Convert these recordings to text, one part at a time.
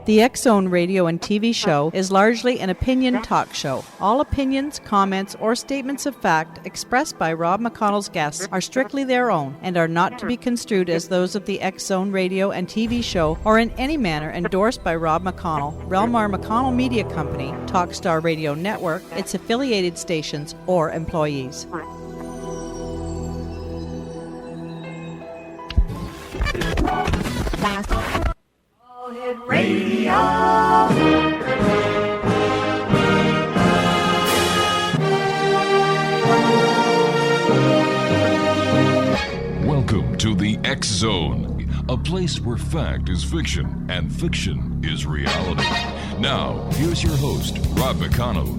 The X-Zone radio and TV show is largely an opinion talk show. All opinions, comments, or statements of fact expressed by Rob McConnell's guests are strictly their own and are not to be construed as those of the X-Zone radio and TV show or in any manner endorsed by Rob McConnell, Relmar McConnell Media Company, Talkstar Radio Network, its affiliated stations, or employees. Radio. Welcome to the X Zone, a place where fact is fiction and fiction is reality. Now, here's your host, Rob McConnell.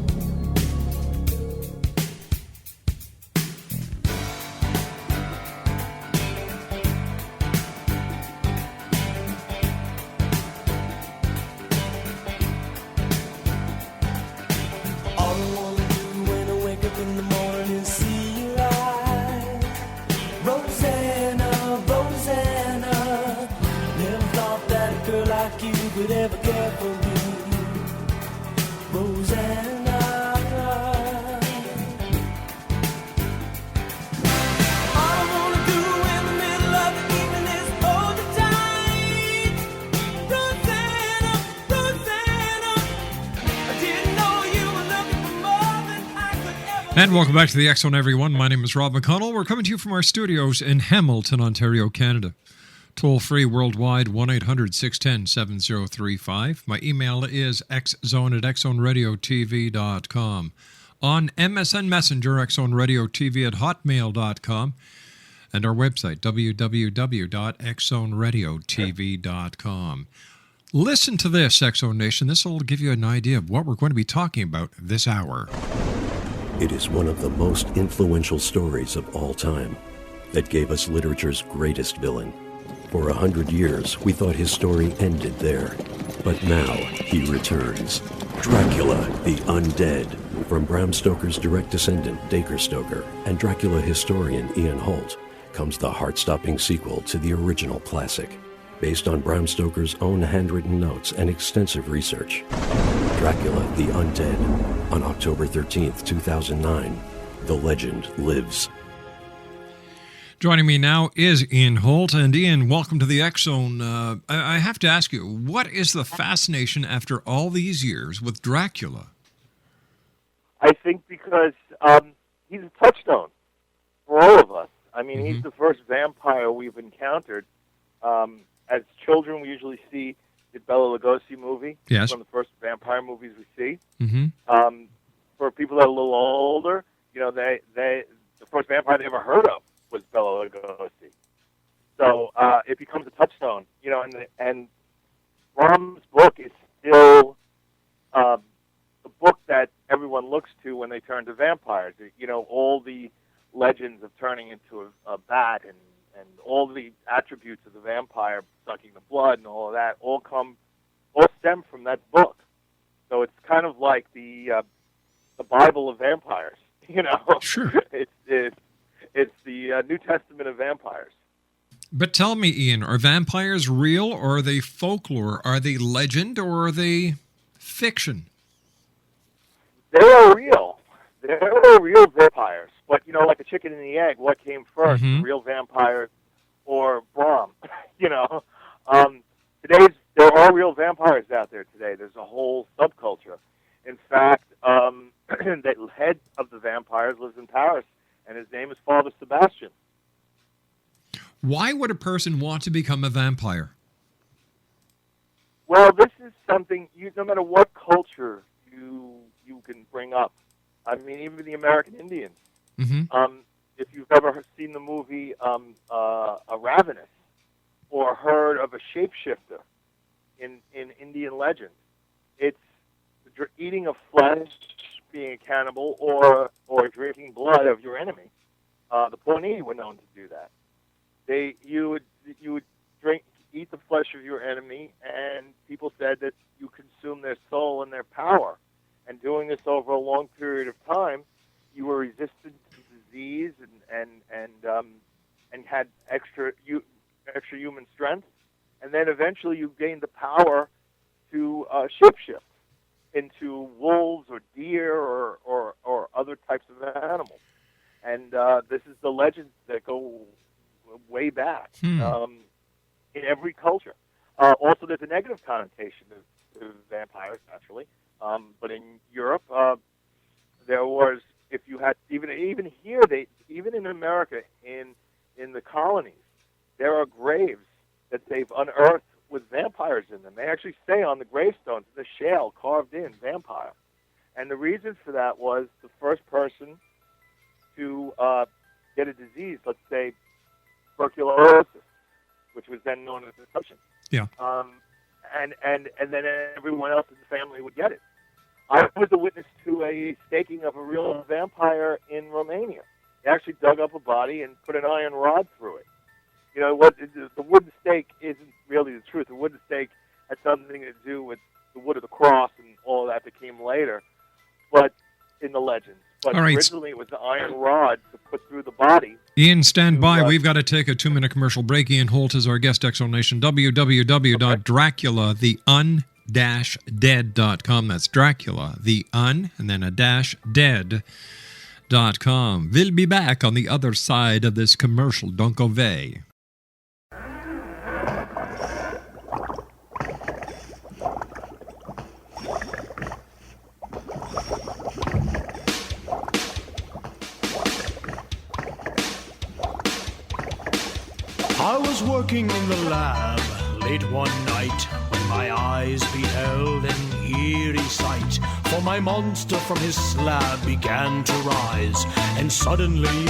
And welcome back to the X-Zone, everyone. My name is Rob McConnell. We're coming to you from our studios in Hamilton, Ontario, Canada. Toll-free worldwide, 1-800-610-7035. My email is xzone@xzoneradiotv.com. On MSN Messenger, xzoneradiotv@hotmail.com. And our website, www.xzoneradiotv.com. Listen to this, X-Zone Nation. This will give you an idea of what we're going to be talking about this hour. It is one of the most influential stories of all time that gave us literature's greatest villain. For 100 years, we thought his story ended there. But now, he returns. Dracula, the UnDead. From Bram Stoker's direct descendant, Dacre Stoker, and Dracula historian Ian Holt, comes the heart-stopping sequel to the original classic. Based on Bram Stoker's own handwritten notes and extensive research. Dracula, the UnDead, on October 13th, 2009. The legend lives. Joining me now is Ian Holt. And Ian, welcome to the X-Zone. I have to ask you, what is the fascination after all these years with Dracula? I think because he's a touchstone for all of us. I mean, he's the first vampire we've encountered. As children, we usually see the Bela Lugosi movie. Yes. It's one of the first vampire movies we see. Mm-hmm. For people that are a little older, you know, the first vampire they ever heard of was Bela Lugosi. So it becomes a touchstone, you know, and Bram's book is still the book that everyone looks to when they turn to vampires. You know, all the legends of turning into a bat and all the attributes of the vampire, sucking the blood and all of that, all stem from that book. So it's kind of like the Bible of vampires, you know. Sure. It's the New Testament of vampires. But tell me, Ian, are vampires real or are they folklore? Are they legend or are they fiction? They are real. They're real vampires. But, you know, like a chicken and the egg, what came first, real vampires or Bram? You know, there are real vampires out there today. There's a whole subculture. In fact, the head of the vampires lives in Paris, and his name is Father Sebastian. Why would a person want to become a vampire? Well, this is something, no matter what culture you can bring up. I mean, even the American Indians. If you've ever seen the movie Ravenous or heard of a shapeshifter in Indian legend, it's eating of flesh, being a cannibal, or drinking blood of your enemy. The Pawnee were known to do that. You would eat the flesh of your enemy, and people said that you consume their soul and their power. And doing this over a long period of time, you were resistant to disease and had extra human strength, and then eventually you gained the power to shapeshift into wolves or deer or other types of animals. And this is the legends that go way back in every culture. Also, there's a negative connotation to vampires, naturally. But in Europe, there was, if you had, even here, even in America, in the colonies, there are graves that they've unearthed with vampires in them. They actually say on the gravestones, the shale carved in, vampire. And the reason for that was the first person to get a disease, let's say tuberculosis, which was then known as deception. Yeah. And then everyone else in the family would get it. I was a witness to a staking of a real vampire in Romania. They actually dug up a body and put an iron rod through it. You know, what the wooden stake isn't really the truth. The wooden stake had something to do with the wood of the cross and all that came later, but in the legends. But all right. Originally it was the iron rod to put through the body. Ian, stand by. We've got to take a 2-minute commercial break. Ian Holt is our guest, Exonation. www.dracula_dead.com. That's Dracula, and then a -dead.com. We'll be back on the other side of this commercial. Don't go away. I was working in the lab late one night when my eyes beheld an eerie sight. For my monster from his slab began to rise, and suddenly,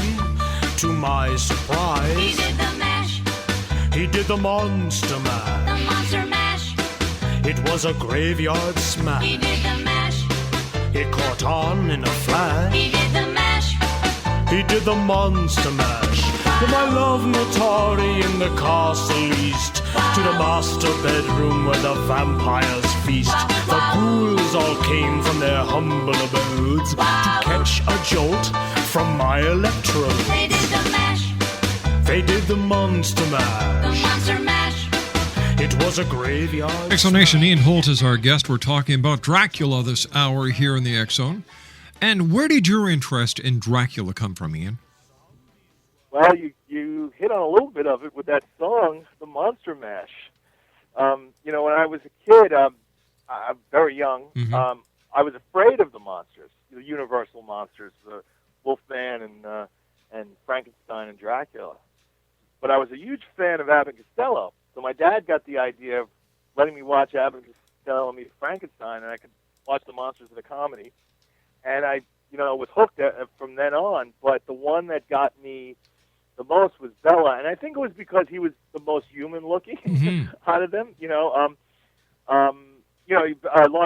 to my surprise, he did the mash. He did the monster mash. The monster mash. It was a graveyard smash. He did the mash. It caught on in a flash. He did the mash. He did the monster mash. From my love Notari in the castle east to the master bedroom where the vampires feast. The ghouls all came from their humble abodes to catch a jolt from my electrode. They did the mash. They did the monster The mash. monster mash. It was a graveyard. Exonation. Ian Holt is our guest. We're talking about Dracula this hour here in the X Zone. And where did your interest in Dracula come from, Ian? Well, you hit on a little bit of it with that song, The Monster Mash. You know, when I was a kid, I'm very young, I was afraid of the monsters, the Universal monsters, the Wolfman and Frankenstein and Dracula. But I was a huge fan of Abbott and Costello. So my dad got the idea of letting me watch Abbott and Costello meet Frankenstein, and I could watch the monsters of the comedy. And I, was hooked from then on. But the one that got me the most was Bela, and I think it was because he was the most human-looking out of them. Lon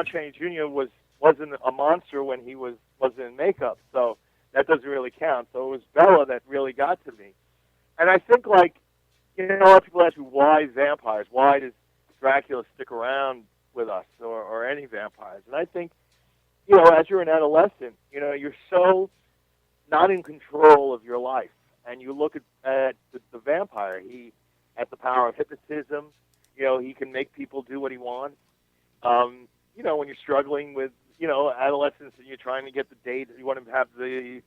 Chaney Jr. wasn't a monster when he wasn't in makeup, so that doesn't really count. So it was Bela that really got to me. And I think, a lot of people ask me, why vampires? Why does Dracula stick around with us, or any vampires? And I think, as you're an adolescent, you're so not in control of your life. And you look at the vampire, he has the power of hypnotism. He can make people do what he wants. When you're struggling with, adolescence and you're trying to get the date, you want to have the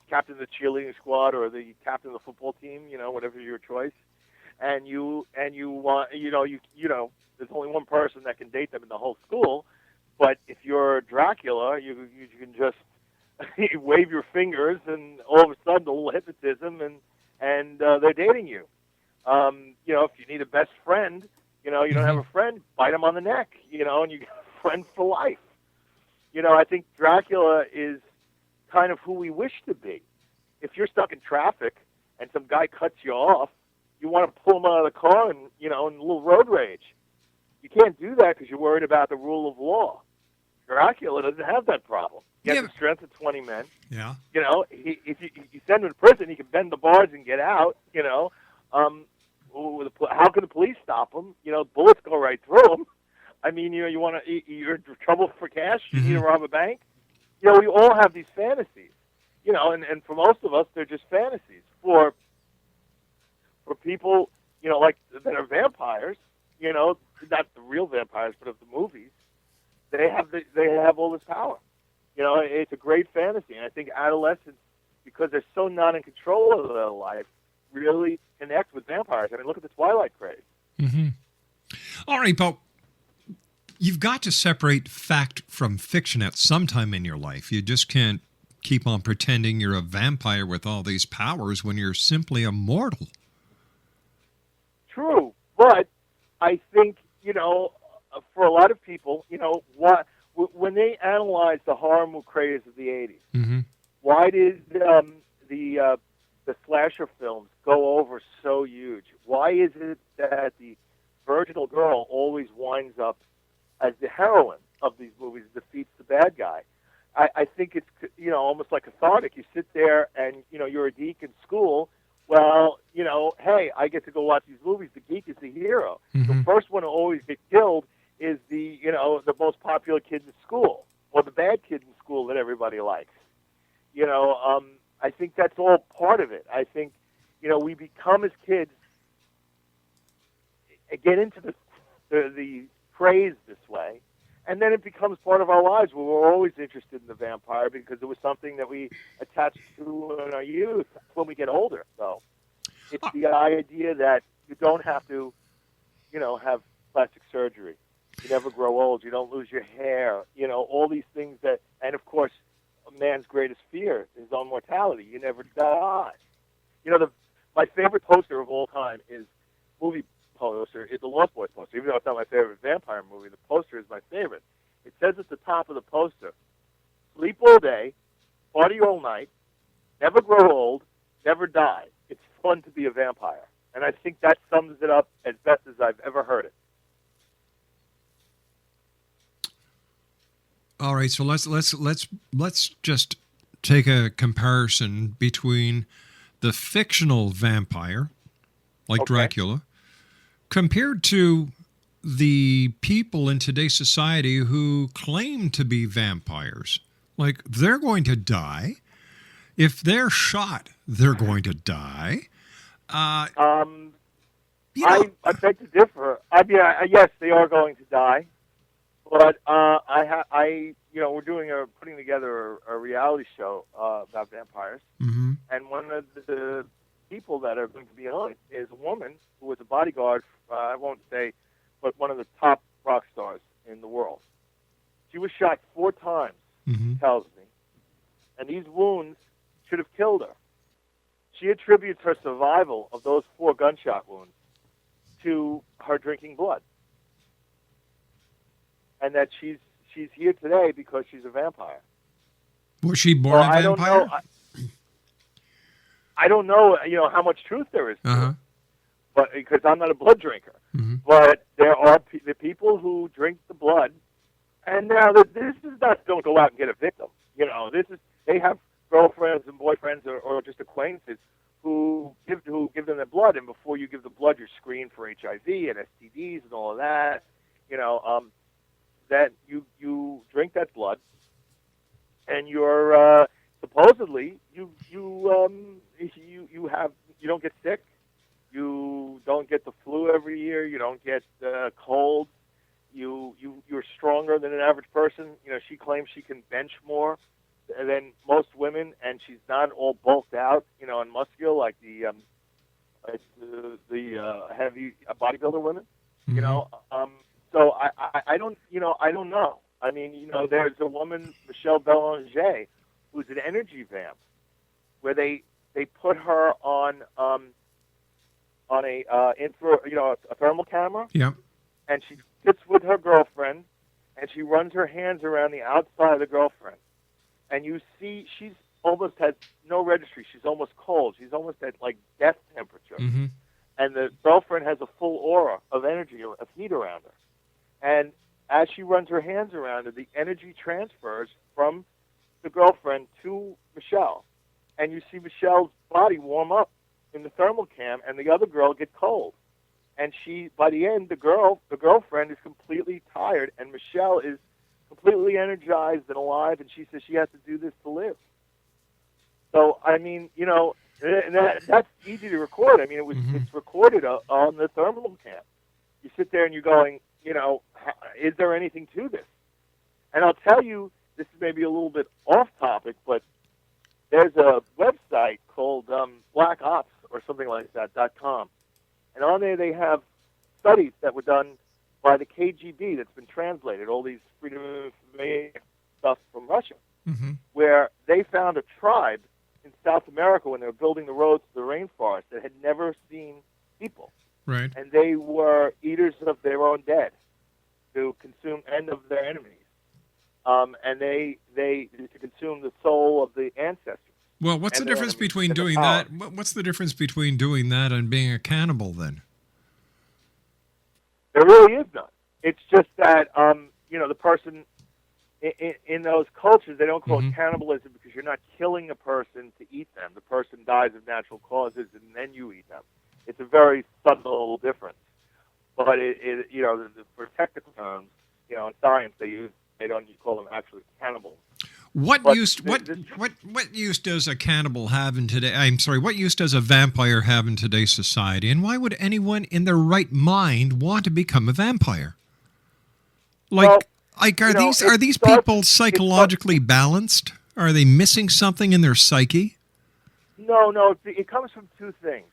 captain of the cheerleading squad or the captain of the football team, whatever your choice. And you want, there's only one person that can date them in the whole school. But if you're Dracula, you can just you wave your fingers, and all of a sudden, a little hypnotism, and they're dating you. If you need a best friend, you don't have a friend, bite him on the neck, and you got a friend for life. I think Dracula is kind of who we wish to be. If you're stuck in traffic and some guy cuts you off, you want to pull him out of the car and, in a little road rage. You can't do that because you're worried about the rule of law. Dracula doesn't have that problem. He has the strength of 20 men. Yeah. If you send him to prison, he can bend the bars and get out. How can the police stop him? Bullets go right through him. I mean, you're in trouble for cash. You need to rob a bank. We all have these fantasies. And for most of us, they're just fantasies. For people, that are vampires, you know, not the real vampires, but of the movies, they have all this power. You know, it's a great fantasy, and I think adolescents, because they're so not in control of their life, really connect with vampires. I mean, look at the Twilight craze. Mm-hmm. All right, but you've got to separate fact from fiction at some time in your life. You just can't keep on pretending you're a vampire with all these powers when you're simply a mortal. True, but I think, you know, for a lot of people, you know, when they analyze the horror movie craze of the 80s, Mm-hmm. why did the slasher films go over so huge? Why is it that the virginal girl always winds up as the heroine of these movies, defeats the bad guy? I think it's, you know, almost like cathartic. You sit there and, you know, you're a geek in school. Well, you know, hey, I get to go watch these movies. The geek is the hero. Mm-hmm. The first one to always get killed is the, you know, the most popular kid in school, or the bad kid in school that everybody likes. You know, I think that's all part of it. I think, you know, we become as kids, get into the craze this way, and then it becomes part of our lives where we're always interested in the vampire because it was something that we attached to in our youth when we get older. So it's the idea that you don't have to, you know, have plastic surgery. You never grow old. You don't lose your hair. You know, all these things that, and of course, a man's greatest fear is his own mortality. You never die. You know, my favorite poster of all time is movie poster is the Lost Boys poster. Even though it's not my favorite vampire movie, the poster is my favorite. It says at the top of the poster, sleep all day, party all night, never grow old, never die. It's fun to be a vampire. And I think that sums it up as best as I've ever heard it. All right, so let's just take a comparison between the fictional vampire, like Dracula, compared to the people in today's society who claim to be vampires. Like, they're going to die. If they're shot, they're going to die. I beg to differ. I mean, yes, they are going to die. But we're putting together a reality show about vampires, mm-hmm. and one of the people that are going to be on it is a woman who was a bodyguard. I won't say, but one of the top rock stars in the world. She was shot 4 times, mm-hmm. tells me, and these wounds should have killed her. She attributes her survival of those 4 gunshot wounds to her drinking blood. And that she's here today because she's a vampire. Was she born a vampire? I don't know. You know how much truth there is to Uh-huh. it, but because I'm not a blood drinker. Mm-hmm. But there are the people who drink the blood, and now this is not don't go out and get a victim. You know, they have girlfriends and boyfriends or just acquaintances who give them the blood, and before you give the blood, you're screened for HIV and STDs and all of that. You know. That you drink that blood, and you're supposedly you don't get sick, you don't get the flu every year, you don't get colds, you're stronger than an average person. You know, she claims she can bench more than most women, and she's not all bulked out, you know, and muscular like the heavy bodybuilder women. Mm-hmm. You know. So I don't know. I mean, you know, there's a woman, Michelle Belanger, who's an energy vamp, where they put her on a thermal camera. Yeah. And she sits with her girlfriend, and she runs her hands around the outside of the girlfriend, and you see she's almost has no registry. She's almost cold. She's almost at like death temperature. Mm-hmm. And the girlfriend has a full aura of energy, of heat around her. And as she runs her hands around her, the energy transfers from the girlfriend to Michelle. And you see Michelle's body warm up in the thermal cam, and the other girl get cold. And by the end, the girlfriend is completely tired, and Michelle is completely energized and alive, and she says she has to do this to live. So, I mean, you know, that's easy to record. I mean, mm-hmm. it's recorded on the thermal cam. you sit there and you're going, is there anything to this? And I'll tell you, this is maybe a little bit off topic, but there's a website called Black Ops or something like that, .com. And on there they have studies that were done by the KGB that's been translated, all these freedom of information stuff from Russia, where they found a tribe in South America when they were building the roads to the rainforest that had never seen people. Right. And they were eaters of their own dead to consume and of their enemies. And they to consume the soul of the ancestors. Well, what's the difference between doing that? What's the difference between doing that and being a cannibal then? There really is none. It's just that the person in those cultures, they don't call it cannibalism because you're not killing a person to eat them. The person dies of natural causes and then you eat them. It's a very subtle difference. But for technical terms, in science they don't call them actually cannibals. What use does a cannibal have in today? I'm sorry. What use does a vampire have in today's society? And why would anyone in their right mind want to become a vampire? Are these people psychologically balanced? Are they missing something in their psyche? No. It comes from two things.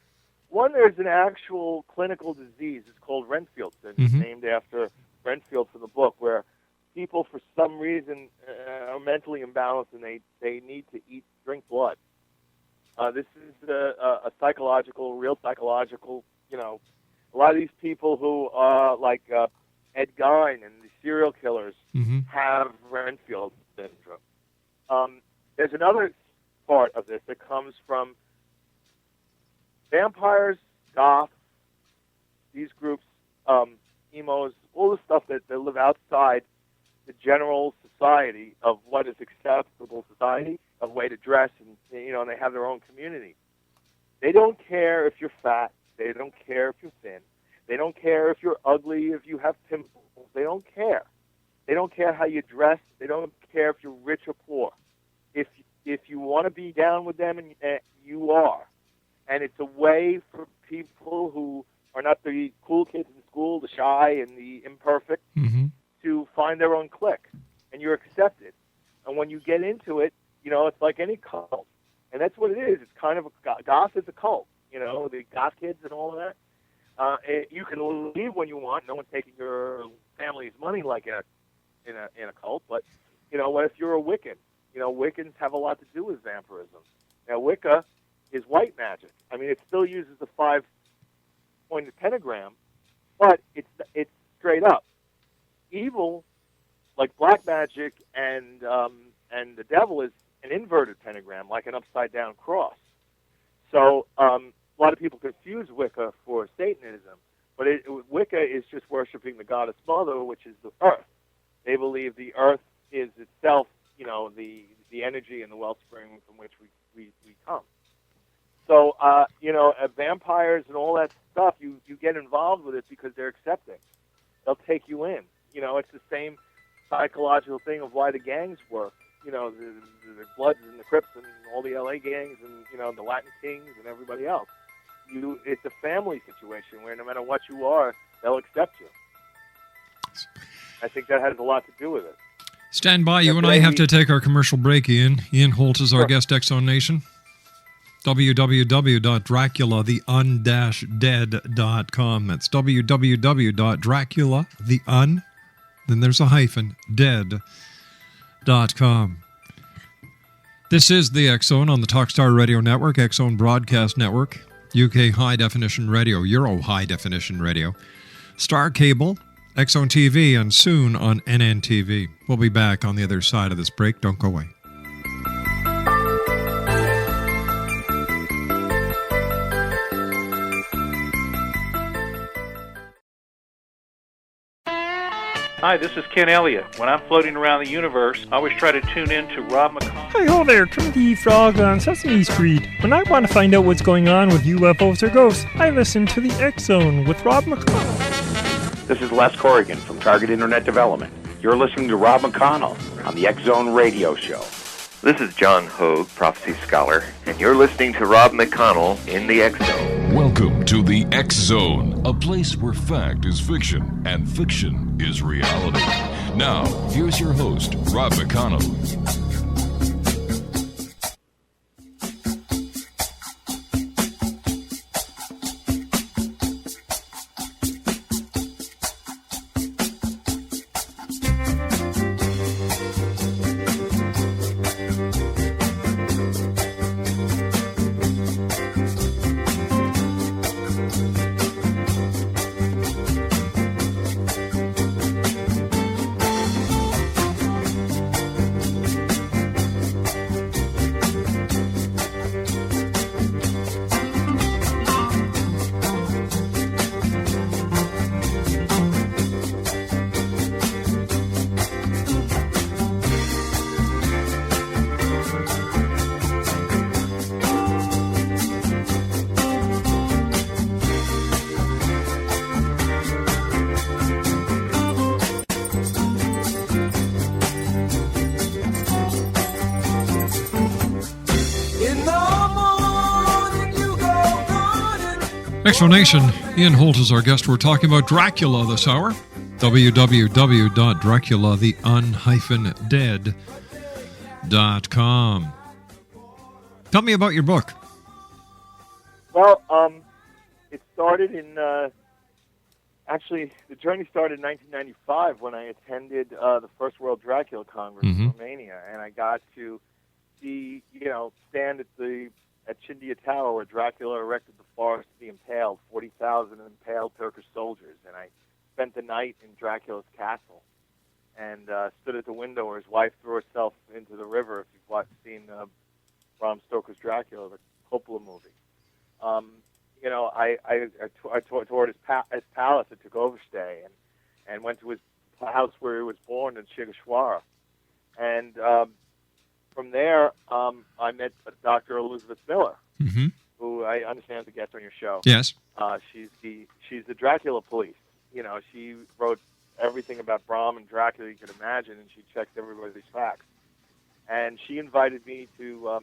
One, there's an actual clinical disease. It's called Renfield syndrome, named after Renfield from the book, where people, for some reason, are mentally imbalanced and they need to drink blood. This is a real psychological, a lot of these people who are like Ed Gein and the serial killers have Renfield syndrome. There's another part of this that comes from vampires, goths, these groups, emos, all the stuff that live outside the general society of what is acceptable society, of way to dress, and they have their own community. They don't care if you're fat. They don't care if you're thin. They don't care if you're ugly, if you have pimples. They don't care. They don't care how you dress. They don't care if you're rich or poor. If you want to be down with them, and you are. And it's a way for people who are not the cool kids in school, the shy and the imperfect, to find their own clique. And you're accepted. And when you get into it, it's like any cult. And that's what it is. It's kind of goth is a cult. The goth kids and all of that. You can leave when you want. No one's taking your family's money like in a cult. But, what if you're a Wiccan? Wiccans have a lot to do with vampirism. Now, Wicca is white magic. I mean, it still uses the 5-pointed pentagram, but it's straight up. Evil, like black magic and the devil, is an inverted pentagram, like an upside-down cross. So a lot of people confuse Wicca for Satanism, but Wicca is just worshiping the goddess mother, which is the earth. They believe the earth is itself, the energy and the wellspring from which we come. So, vampires and all that stuff, you get involved with it because they're accepting. They'll take you in. It's the same psychological thing of why the gangs work. The Bloods and the Crips and all the LA gangs and, the Latin Kings and everybody else. It's a family situation where no matter what you are, they'll accept you. I think that has a lot to do with it. Stand by. You and I have to take our commercial break, Ian. Ian Holt is our guest, X-Zone Nation. www.dracula_dead.com. That's www.dracula, then there's a hyphen, dead.com. This is the X-Zone on the Talkstar Radio Network, X-Zone Broadcast Network, UK High Definition Radio, Euro High Definition Radio, Star Cable, X-Zone TV, and soon on NNTV. We'll be back on the other side of this break. Don't go away. Hi, this is Ken Elliott. When I'm floating around the universe, I always try to tune in to Rob McConnell. Hi ho there, Timothy Frog on Sesame Street. When I want to find out what's going on with UFOs or ghosts, I listen to the X-Zone with Rob McConnell. This is Les Corrigan from Target Internet Development. You're listening to Rob McConnell on the X-Zone Radio Show. This is John Hogue, prophecy scholar, and you're listening to Rob McConnell in the X Zone. Welcome to the X Zone, a place where fact is fiction and fiction is reality. Now, here's your host, Rob McConnell. Explanation. Ian Holt is our guest. We're talking about Dracula this hour. www.dracula_the_undead.com. Tell me about your book. Well, it started in, actually, the journey started in 1995 when I attended the First World Dracula Congress in Romania, and I got to see, stand at Chindia Tower where Dracula erected the forest to be impaled, 40,000 impaled Turkish soldiers, and I spent the night in Dracula's castle and stood at the window where his wife threw herself into the river, if you've seen Bram Stoker's Dracula, the Coppola movie. I toured his palace at Tugovstay and went to his house where he was born in Shigashwara. And from there, I met Dr. Elizabeth Miller, who I understand is a guest on your show. Yes. She's the Dracula police. She wrote everything about Bram and Dracula you could imagine, and she checked everybody's facts. And she invited me to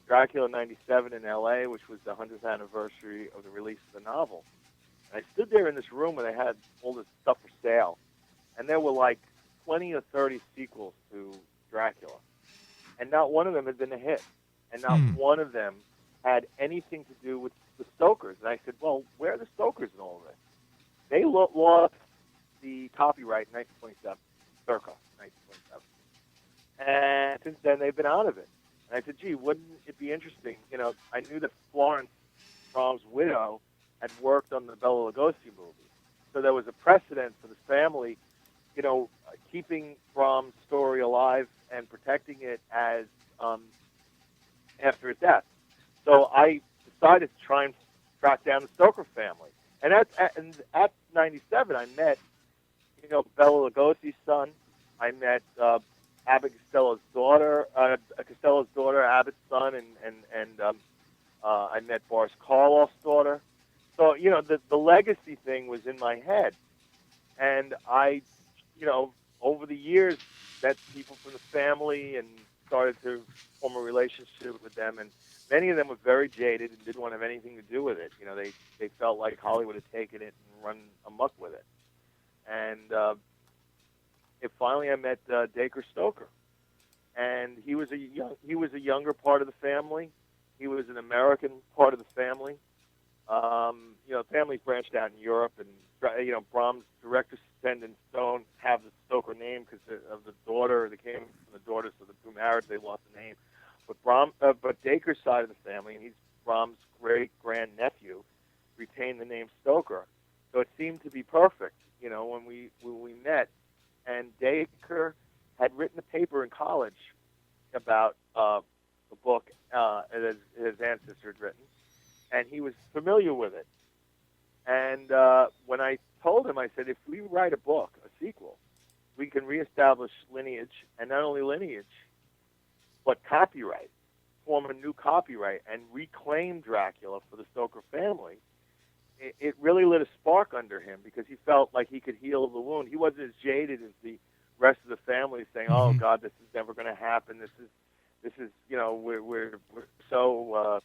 Dracula 97 in L.A., which was the 100th anniversary of the release of the novel. And I stood there in this room where they had all this stuff for sale, and there were like 20 or 30 sequels to Dracula. And not one of them had been a hit. And not one of them had anything to do with the Stokers. And I said, well, where are the Stokers in all of this? They lost the copyright in 1927, circa 1927. And since then, they've been out of it. And I said, gee, wouldn't it be interesting? I knew that Florence Brahms' widow had worked on the Bela Lugosi movie. So there was a precedent for the family, keeping Brahms' story alive and protecting it as after his death. So I decided to try and track down the Stoker family. And at 97, I met, Bela Lugosi's son. I met Abbott Costello's daughter, Abbott's son, and I met Boris Karloff's daughter. So, the legacy thing was in my head. And I, over the years, met people from the family and started to form a relationship with them. And many of them were very jaded and didn't want to have anything to do with it. They felt like Hollywood had taken it and run amok with it. And finally I met Dacre Stoker. And he was a younger part of the family. He was an American part of the family. Families branched out in Europe, and Brahms' director Sten and Stone have the Stoker name because of the daughter. They came from the daughter, so the two married, they lost the name. But Dacre's side of the family, and he's Brahms' great-grandnephew, retained the name Stoker. So it seemed to be perfect, when we met. And Dacre had written a paper in college about the book that his ancestor had written, and he was familiar with it. And when I told him, I said, if we write a book, a sequel, we can reestablish lineage, and not only lineage, but copyright, form a new copyright, and reclaim Dracula for the Stoker family. It really lit a spark under him because he felt like he could heal the wound. He wasn't as jaded as the rest of the family saying, oh, God, this is never going to happen. This This is, we're so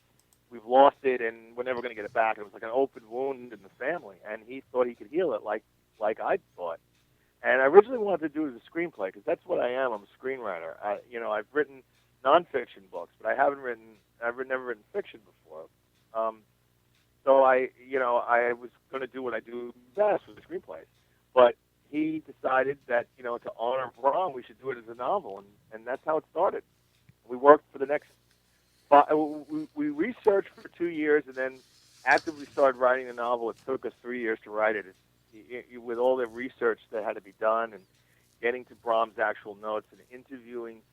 we've lost it, and we're never going to get it back. It was like an open wound in the family, and he thought he could heal it, like I thought. And I originally wanted to do it as a screenplay because that's what I am. I'm a screenwriter. I've written nonfiction books, but I've never written fiction before. So I was going to do what I do best with the screenplays. But he decided that, to honor Brom, we should do it as a novel, and that's how it started. We worked for the next we researched for 2 years and then actively started writing the novel. It took us 3 years to write it. With all the research that had to be done and getting to Brom's actual notes and interviewing,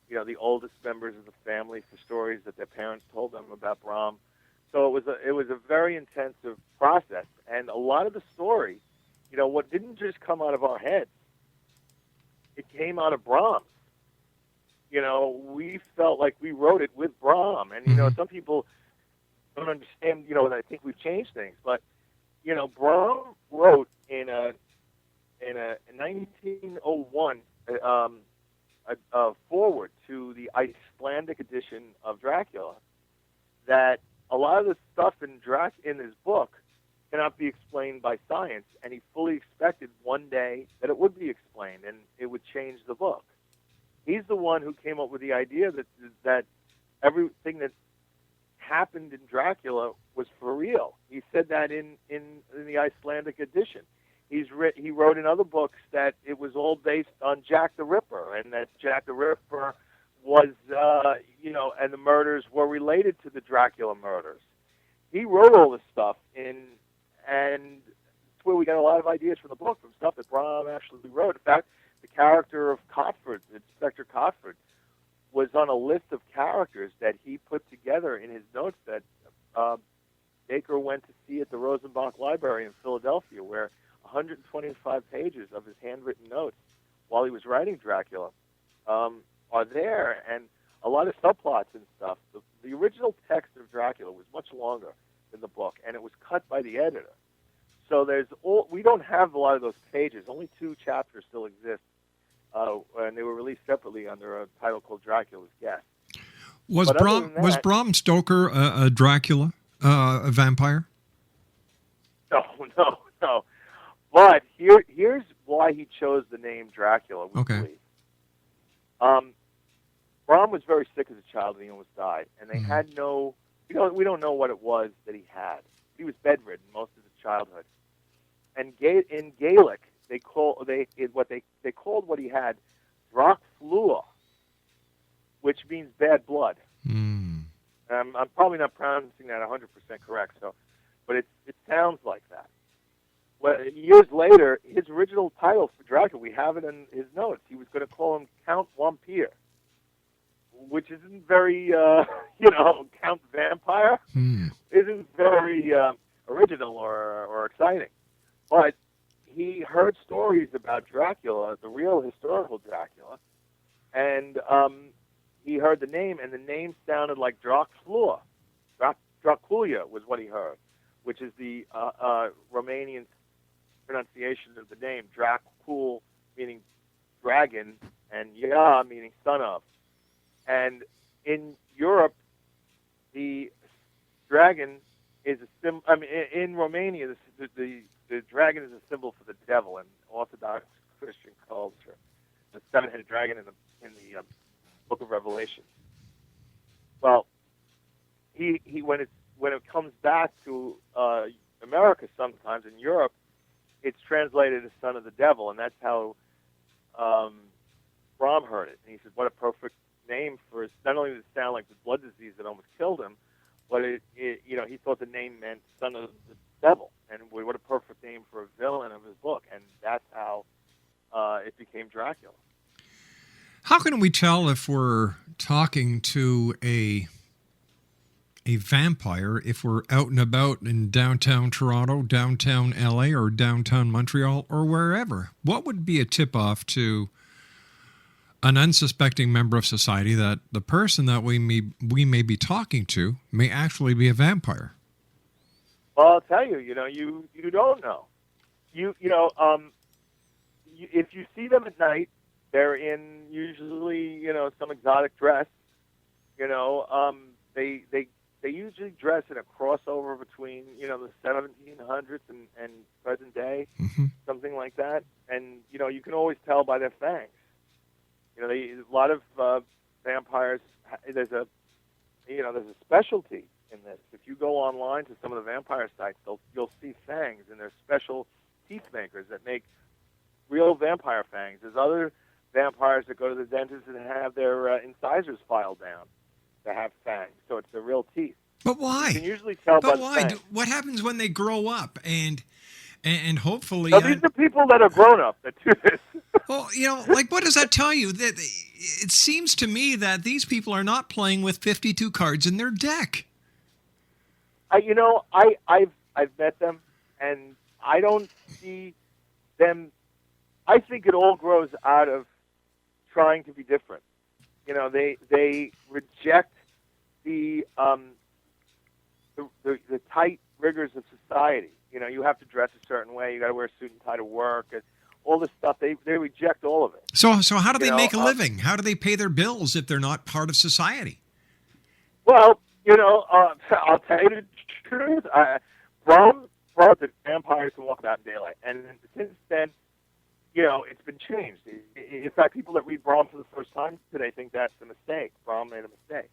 the oldest members of the family for stories that their parents told them about Brom. So it was a very intensive process, and a lot of the story, what didn't just come out of our heads, it came out of Brom's. We felt like we wrote it with Brom, and some people don't understand. And I think we've changed things, but Brom wrote in 1901 a foreword to the Icelandic edition of Dracula that a lot of the stuff in his book cannot be explained by science, and he fully expected one day that it would be explained and it would change the book. He's the one who came up with the idea that everything that happened in Dracula was for real. He said that in the Icelandic edition. He wrote in other books that it was all based on Jack the Ripper, and that Jack the Ripper was, and the murders were related to the Dracula murders. He wrote all this stuff and that's where we got a lot of ideas from the book, from stuff that Brom actually wrote. In fact, the character of Cotford, Inspector Cotford, was on a list of characters that he put together in his notes that Baker went to see at the Rosenbach Library in Philadelphia, where 125 pages of his handwritten notes while he was writing Dracula are there, and a lot of subplots and stuff. The original text of Dracula was much longer than the book, and it was cut by the editor. So we don't have a lot of those pages. Only 2 chapters still exist, and they were released separately under a title called Dracula's Guest. Was Bram Stoker a Dracula, a vampire? No. But here's why he chose the name Dracula, we believe. Bram was very sick as a child and he almost died, and they had we don't know what it was that he had. He was bedridden most of his childhood. And in Gaelic, they called what he had Dracula, which means bad blood. I'm probably not pronouncing that 100% correct, but it sounds like that. Well, years later, his original title for Dracula, we have it in his notes. He was going to call him Count Vampire, which isn't very, Count Vampire isn't very original or exciting. But he heard stories about Dracula, the real historical Dracula, and he heard the name, and the name sounded like Dracula. Dracula was what he heard, which is the Romanian pronunciation of the name. Dracul meaning dragon, and Ya meaning son of. And in Europe, the dragon is a symbol. In Romania, the dragon is a symbol for the devil in Orthodox Christian culture. The 7-headed dragon in the Book of Revelation. Well, he when it comes back to America, sometimes in Europe, it's translated as son of the devil, and that's how Brom heard it. And he said, "What a perfect name for it. Not only did it sound like the blood disease that almost killed him, but he thought the name meant son of the devil, and what a perfect name for a villain of his book." And that's how it became Dracula. How can we tell if we're talking to a vampire if we're out and about in downtown Toronto, downtown LA, or downtown Montreal, or wherever? What would be a tip-off to an unsuspecting member of society that the person that we may be talking to may actually be a vampire? Well, I'll tell you, you don't know. If you see them at night, they're in usually, some exotic dress, They usually dress in a crossover between the 1700s and present day, something like that. And you can always tell by their fangs. A lot of vampires. There's a specialty in this. If you go online to some of the vampire sites, you'll see fangs, and there's special teeth makers that make real vampire fangs. There's other vampires that go to the dentist and have their incisors filed down to have fangs, so it's the real teeth. But why? You can usually tell by the fangs. What happens when they grow up and hopefully? So these are people that are grown up that do this. Well, like what does that tell you? That it seems to me that these people are not playing with 52 cards in their deck. I've met them, and I don't see them. I think it all grows out of trying to be different. They reject the tight rigors of society. You have to dress a certain way. You got to wear a suit and tie to work, and all this stuff. They reject all of it. So how do they make a living? How do they pay their bills if they're not part of society? Well, I'll tell you the truth. Bram brought the vampires to walk about in daylight, and since then, it's been changed. In fact, people that read Bram for the first time today think that's a mistake. Bram made a mistake.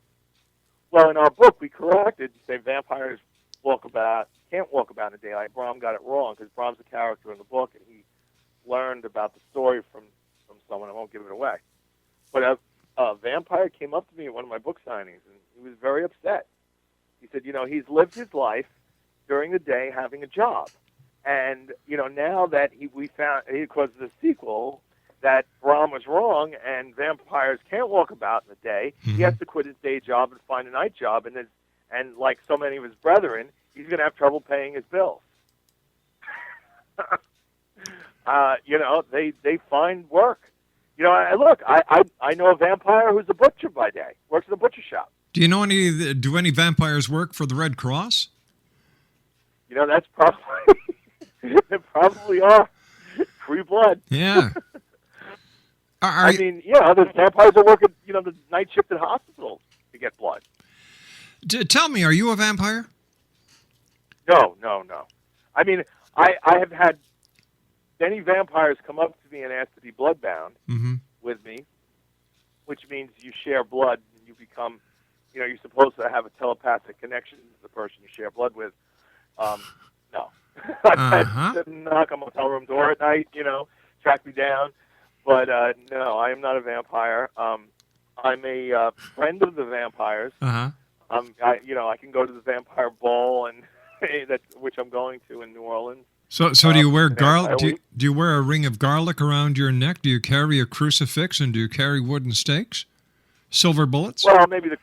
Well, in our book, we corrected to say vampires can't walk about in the daylight. Bram got it wrong because Bram's a character in the book, and he learned about the story from someone. I won't give it away. But a vampire came up to me at one of my book signings, and he was very upset. He said, he's lived his life during the day having a job. And, now that we found, because of the sequel, that Bram was wrong and vampires can't walk about in the day, he has to quit his day job and find a night job. And like so many of his brethren, he's going to have trouble paying his bills. They find work. I know a vampire who's a butcher by day, works in a butcher shop. Do any vampires work for the Red Cross? That's probably, they probably are. Free blood. Yeah. There's vampires that work at, the night shift at hospitals to get blood. Tell me, are you a vampire? No. I have had many vampires come up to me and ask to be bloodbound with me, which means you share blood and you become, you're supposed to have a telepathic connection to the person you share blood with. No. I've had to knock on my hotel room door at night, track me down. But no, I am not a vampire. I'm a friend of the vampires. I can go to the vampire ball, and which I'm going to in New Orleans. So do you wear garlic? Do you wear a ring of garlic around your neck? Do you carry a crucifix, and do you carry wooden stakes, silver bullets? Well, maybe the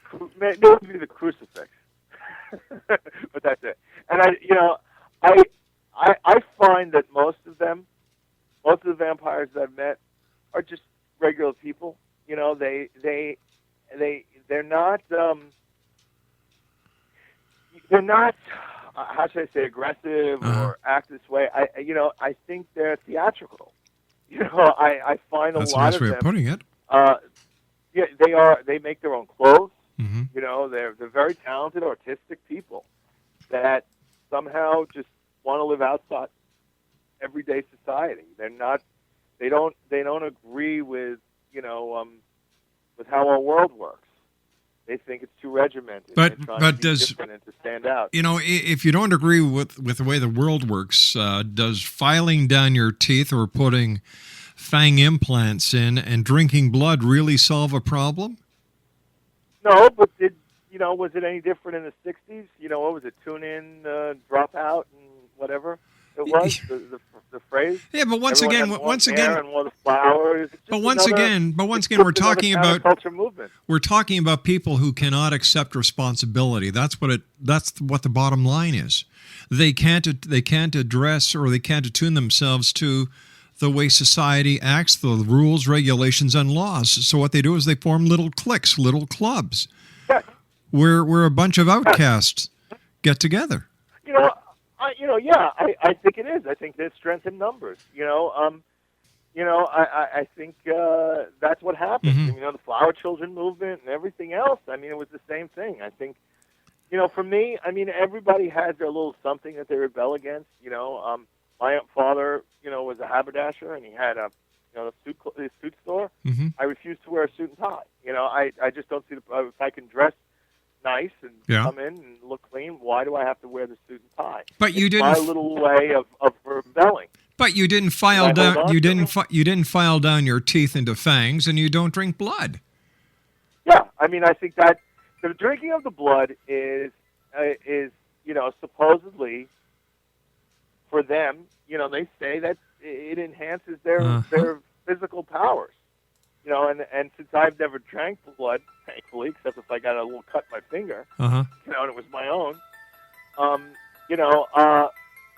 crucifix, but that's it. And I find that most of the vampires that I've met are just regular people. They're not. They're not. How should I say, aggressive or act this way? I think they're theatrical. I find That's a lot a nice of way them. of putting it. Yeah, they are. They make their own clothes. Mm-hmm. They're very talented, artistic people that somehow just want to live outside everyday society. They're not. They don't agree with with how our world works. They think it's too regimented. But does different and to stand out? If you don't agree with the way the world works, does filing down your teeth or putting fang implants in and drinking blood really solve a problem? No, but was it any different in the '60s? What was it? Tune in, drop out, and whatever it was. The phrase. Yeah, but once again, and wore the flowers. But once again, we're talking about culture movement. We're talking about people who cannot accept responsibility. That's what the bottom line is. They can't address or they can't attune themselves to the way society acts, the rules, regulations, and laws. So what they do is they form little cliques, little clubs, where a bunch of outcasts get together. I think it is. I think there's strength in numbers. I think that's what happened. Mm-hmm. The Flower Children movement and everything else. I mean, it was the same thing. I think, for me, everybody has their little something that they rebel against. My father, was a haberdasher, and he had his suit store. Mm-hmm. I refuse to wear a suit and tie. I just don't see if I can dress nice and come in and look clean, why do I have to wear the suit and tie? But you It's didn't. my little way of rebelling. But you didn't file down. You didn't file down your teeth into fangs, and you don't drink blood. Yeah, I think that the drinking of the blood is supposedly for them. They say that it enhances their physical powers. And since I've never drank blood, thankfully, except if I got a little cut in my finger, and it was my own,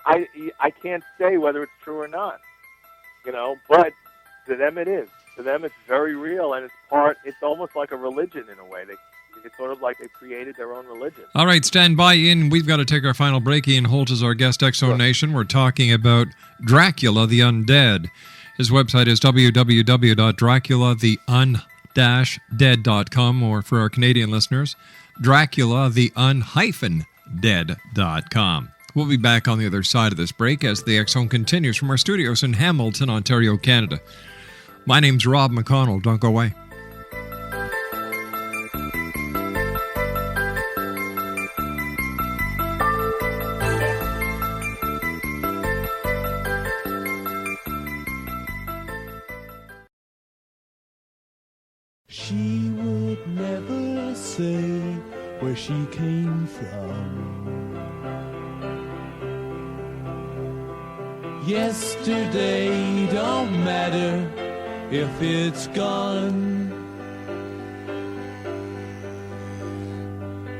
I can't say whether it's true or not, but to them it is. To them it's very real, and it's almost like a religion in a way. It's sort of like they created their own religion. All right, stand by, Ian. We've got to take our final break. Ian Holt is our guest, Exo Nation. We're talking about Dracula the UnDead. His website is www.draculatheun-dead.com, or for our Canadian listeners, draculatheun-dead.com. We'll be back on the other side of this break as the X Zone continues from our studios in Hamilton, Ontario, Canada. My name's Rob McConnell. Don't go away. She would never say where she came from. Yesterday don't matter if it's gone.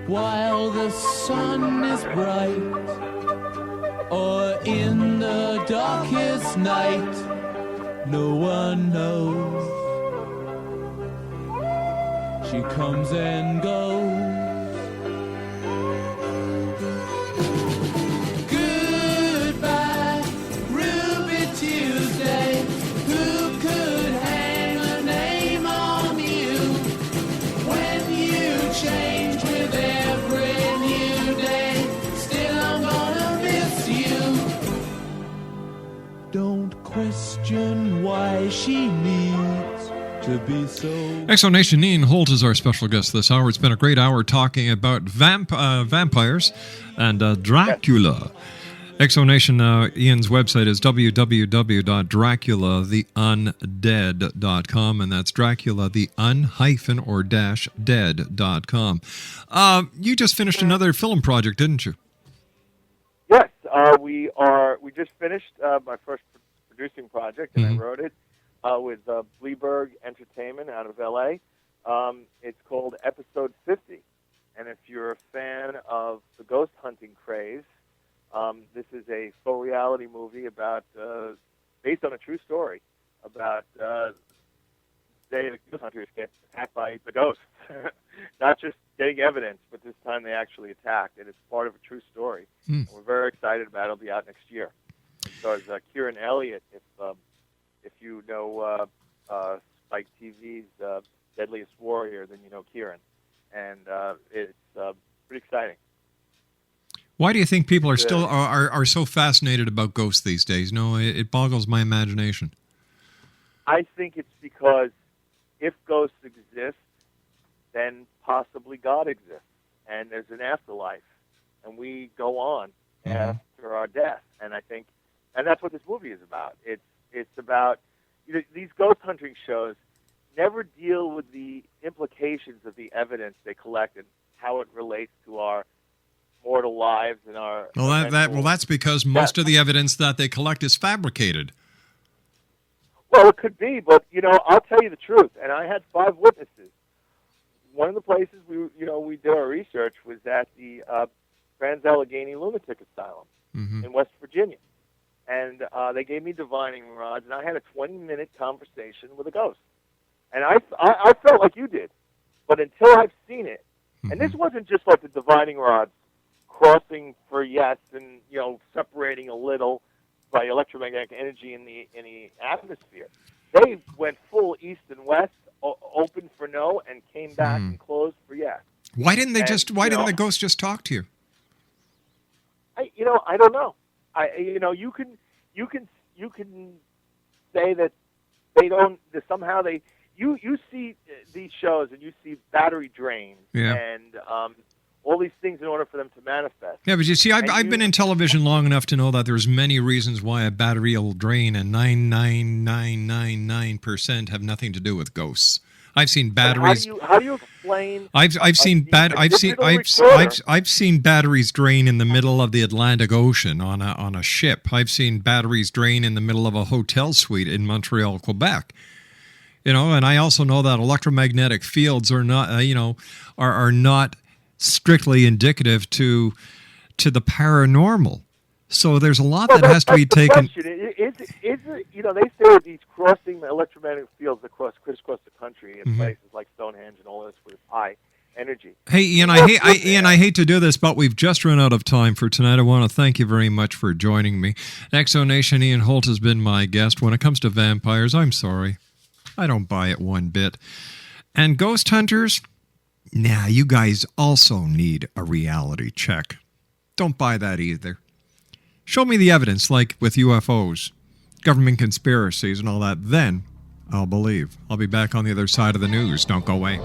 While the sun is bright, or in the darkest night, no one knows. She comes and goes. Goodbye, Ruby Tuesday. Who could hang a name on you when you change with every new day? Still, I'm gonna miss you. Don't question why she needs to be so. Exo Nation, Ian Holt is our special guest this hour. It's been a great hour talking about vampires and Dracula. Exo Nation, Ian's website is www.draculatheundead.com, and that's Dracula the un-dead.com. You just finished another film project, didn't you? Yes, we just finished my first producing project, and I wrote it. With Bleeberg Entertainment out of L.A. It's called Episode 50. And if you're a fan of the ghost hunting craze, this is a faux reality movie about based on a true story about the day the ghost hunters get attacked by the ghosts. Not just getting evidence, but this time they actually attacked. And it's part of a true story. We're very excited about it. It'll be out next year. So as Kieran Elliott, if you know Spike TV's Deadliest Warrior, then you know Kieran. And it's pretty exciting. Why do you think people are still are so fascinated about ghosts these days? No, it boggles my imagination. I think it's because if ghosts exist, then possibly God exists. And there's an afterlife. And we go on after our death. And I think, and that's what this movie is about. It's about, these ghost hunting shows never deal with the implications of the evidence they collect and how it relates to our mortal lives and our. That's because most of the evidence that they collect is fabricated. Well, it could be, but I'll tell you the truth. And I had 5 witnesses. One of the places we did our research was at the Trans-Allegheny Lunatic Asylum in West Virginia. And they gave me divining rods, and I had a 20-minute conversation with a ghost. And I felt like you did. But until I've seen it, and this wasn't just like the divining rods crossing for yes and, separating a little, by electromagnetic energy in the atmosphere. They went full east and west, open for no, and came back and closed for yes. Why didn't they Why didn't the ghost just talk to you? I don't know. You can say that they don't. Somehow they. You see these shows and you see battery drains and all these things in order for them to manifest. Yeah, but you see, I've been in television long enough to know that there's many reasons why a battery will drain, and 99999% have nothing to do with ghosts. I've seen batteries. How do you explain? I've seen batteries drain in the middle of the Atlantic Ocean on a ship. I've seen batteries drain in the middle of a hotel suite in Montreal, Quebec. And I also know that electromagnetic fields are not, are not strictly indicative to the paranormal. So there's a lot that has to be taken. Is it, they say these crossing electromagnetic fields crisscross the country in places like Stonehenge and all this with high energy. Hey, Ian, I hate to do this, but we've just run out of time for tonight. I want to thank you very much for joining me. Exonation, Ian Holt has been my guest. When it comes to vampires, I'm sorry. I don't buy it one bit. And ghost hunters, you guys also need a reality check. Don't buy that either. Show me the evidence, like with UFOs, government conspiracies and all that, then I'll believe. I'll be back on the other side of the news. Don't go away.